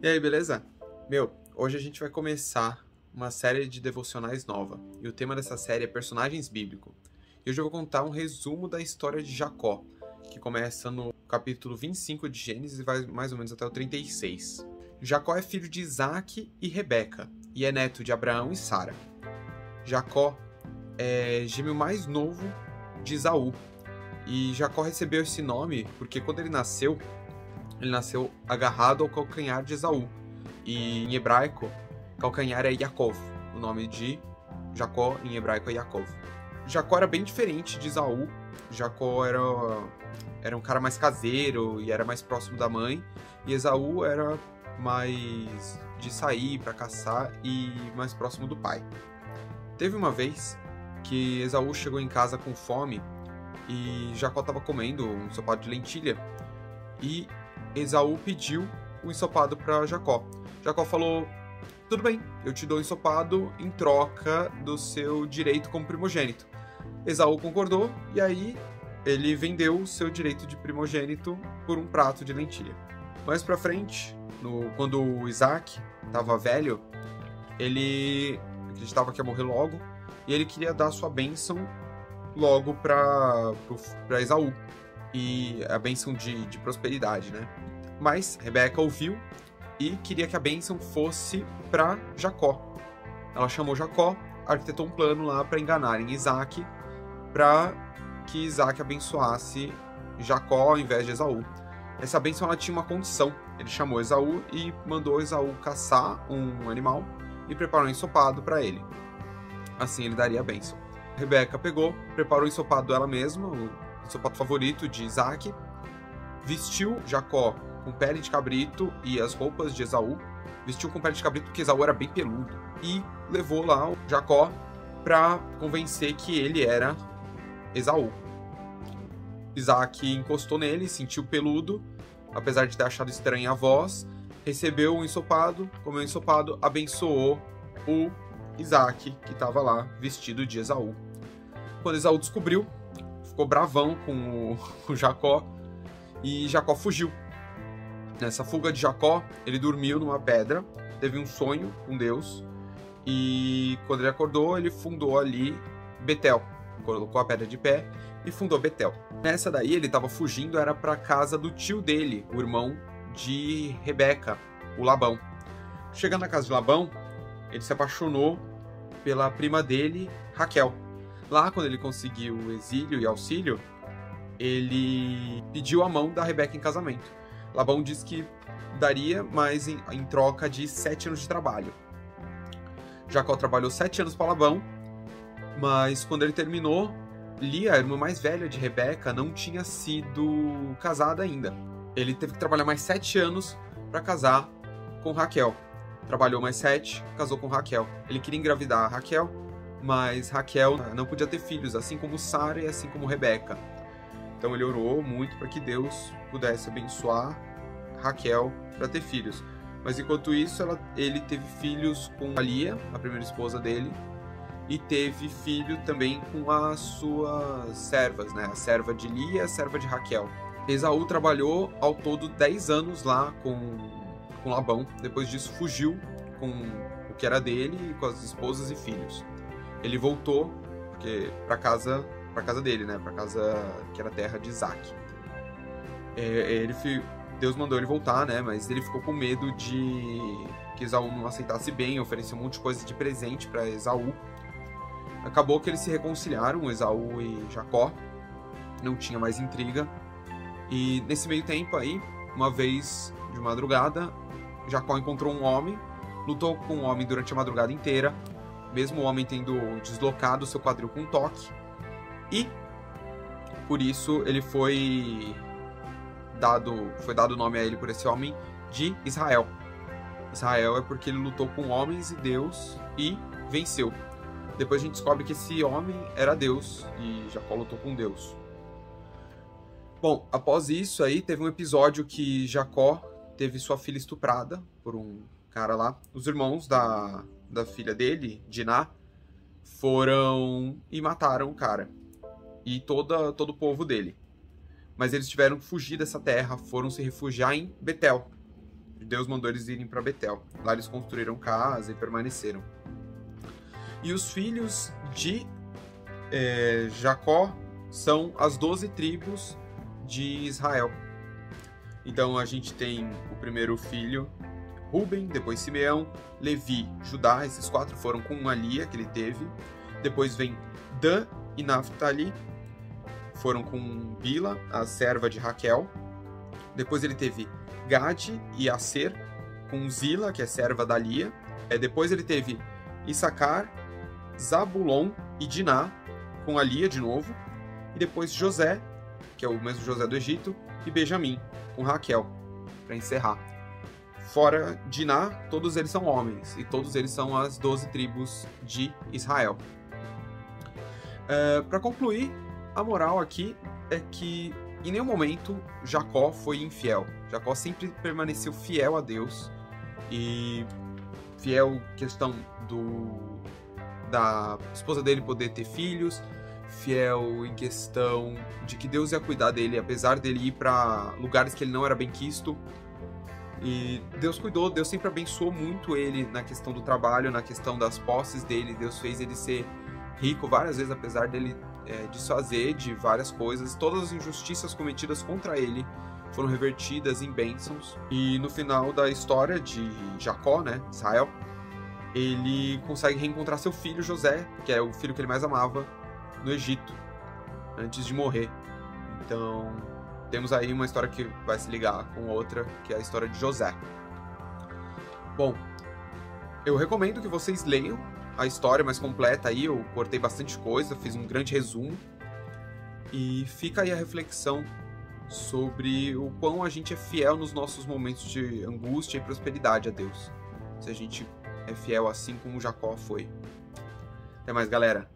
E aí, beleza? Hoje a gente vai começar uma série de devocionais nova. E o tema dessa série é personagens bíblicos. E hoje eu vou contar um resumo da história de Jacó, que começa no capítulo 25 de Gênesis e vai mais ou menos até o 36. Jacó é filho de Isaac e Rebeca, e é neto de Abraão e Sara. Jacó é gêmeo mais novo de Esaú. E Jacó recebeu esse nome porque quando ele nasceu agarrado ao calcanhar de Esaú. E em hebraico, calcanhar é Yaakov. O nome de Jacó em hebraico é Yaakov. Jacó era bem diferente de Esaú. Jacó era um cara mais caseiro e era mais próximo da mãe. E Esaú era mais de sair para caçar e mais próximo do pai. Teve uma vez que Esaú chegou em casa com fome e Jacó estava comendo um ensopado de lentilha e Esaú pediu o ensopado para Jacó. Jacó falou: tudo bem, eu te dou o ensopado em troca do seu direito como primogênito. Esaú concordou e aí ele vendeu o seu direito de primogênito por um prato de lentilha. Mais pra frente, quando o Isaac estava velho, ele acreditava que ia morrer logo e ele queria dar sua bênção logo para Esaú. E a bênção de prosperidade, né? Mas Rebeca ouviu e queria que a bênção fosse para Jacó. Ela chamou Jacó, arquitetou um plano lá para enganarem Isaac, para que Isaac abençoasse Jacó ao invés de Esaú. Essa bênção ela tinha uma condição. Ele chamou Esaú e mandou Esaú caçar um animal e preparar um ensopado para ele. Assim ele daria a bênção. Rebeca pegou, preparou o ensopado dela mesma, o ensopado favorito de Isaac, vestiu Jacó com pele de cabrito e as roupas de Esaú, vestiu com pele de cabrito porque Esaú era bem peludo, e levou lá o Jacó para convencer que ele era Esaú. Isaac encostou nele, sentiu peludo, apesar de ter achado estranha a voz, recebeu o ensopado, comeu o ensopado, abençoou o Isaac, que estava lá vestido de Esaú. Quando Esaú descobriu, ficou bravão com o Jacó e Jacó fugiu. Nessa fuga de Jacó, ele dormiu numa pedra, teve um sonho com Deus e quando ele acordou, ele fundou ali Betel. Colocou a pedra de pé e fundou Betel. Nessa daí, ele estava fugindo, era para a casa do tio dele, o irmão de Rebeca, o Labão. Chegando na casa de Labão, ele se apaixonou pela prima dele, Raquel. Lá, quando ele conseguiu o exílio e auxílio, ele pediu a mão da Rebeca em casamento. Labão disse que daria, mas em troca de 7 anos de trabalho. Jacó trabalhou 7 anos para Labão, mas quando ele terminou, Lia, a irmã mais velha de Rebeca, não tinha sido casada ainda. Ele teve que trabalhar mais 7 anos para casar com Raquel. Trabalhou mais 7, casou com Raquel. Ele queria engravidar a Raquel, mas Raquel não podia ter filhos, assim como Sara e assim como Rebeca. Então ele orou muito para que Deus pudesse abençoar Raquel para ter filhos. Mas enquanto isso, ele teve filhos com a Lia, a primeira esposa dele, e teve filho também com as suas servas, né? A serva de Lia e a serva de Raquel. Esaú trabalhou ao todo 10 anos lá com Labão. Depois disso fugiu com o que era dele e com as esposas e filhos. Ele voltou para casa dele, né? Para casa que era a terra de Isaac. Deus mandou ele voltar, né? Mas ele ficou com medo de que Esaú não aceitasse bem, ofereceu um monte de coisa de presente para Esaú. Acabou que eles se reconciliaram, Esaú e Jacó. Não tinha mais intriga. E nesse meio tempo aí, uma vez de madrugada, Jacó encontrou um homem, lutou com o homem durante a madrugada inteira, mesmo o homem tendo deslocado seu quadril com um toque. E por isso ele foi dado nome a ele por esse homem de Israel. Israel é porque ele lutou com homens e Deus e venceu. Depois a gente descobre que esse homem era Deus e Jacó lutou com Deus. Bom, após isso aí teve um episódio que Jacó teve sua filha estuprada por um cara lá. Os irmãos da filha dele, Diná, foram e mataram o cara e todo o povo dele. Mas eles tiveram que fugir dessa terra, foram se refugiar em Betel, Deus mandou eles irem para Betel. Lá eles construíram casa e permaneceram. E os filhos de Jacó são as 12 tribos de Israel. Então a gente tem o primeiro filho, Ruben, depois Simeão, Levi, Judá. Esses 4 foram com Lia, que ele teve. Depois vem Dan e Naftali, foram com Bila, a serva de Raquel. Depois ele teve Gade e Aser, com Zila, que é serva da Lia. Depois ele teve Issacar, Zabulon e Diná, com a Lia de novo. E depois José, que é o mesmo José do Egito, e Benjamim, com Raquel, para encerrar. Fora Diná, todos eles são homens, e todos eles são as 12 tribos de Israel. Para concluir, a moral aqui é que em nenhum momento Jacó foi infiel. Jacó sempre permaneceu fiel a Deus, e fiel questão da esposa dele poder ter filhos, fiel em questão de que Deus ia cuidar dele, apesar dele ir para lugares que ele não era bem quisto. E Deus cuidou, Deus sempre abençoou muito ele na questão do trabalho, na questão das posses dele. Deus fez ele ser rico várias vezes, apesar dele desfazer de várias coisas. Todas as injustiças cometidas contra ele foram revertidas em bênçãos. E no final da história de Jacó, né, Israel, ele consegue reencontrar seu filho José, que é o filho que ele mais amava, no Egito, antes de morrer. Então, temos aí uma história que vai se ligar com outra, que é a história de José. Bom, eu recomendo que vocês leiam a história mais completa aí. Eu cortei bastante coisa, fiz um grande resumo. E fica aí a reflexão sobre o quão a gente é fiel nos nossos momentos de angústia e prosperidade a Deus. Se a gente é fiel assim como Jacó foi. Até mais, galera!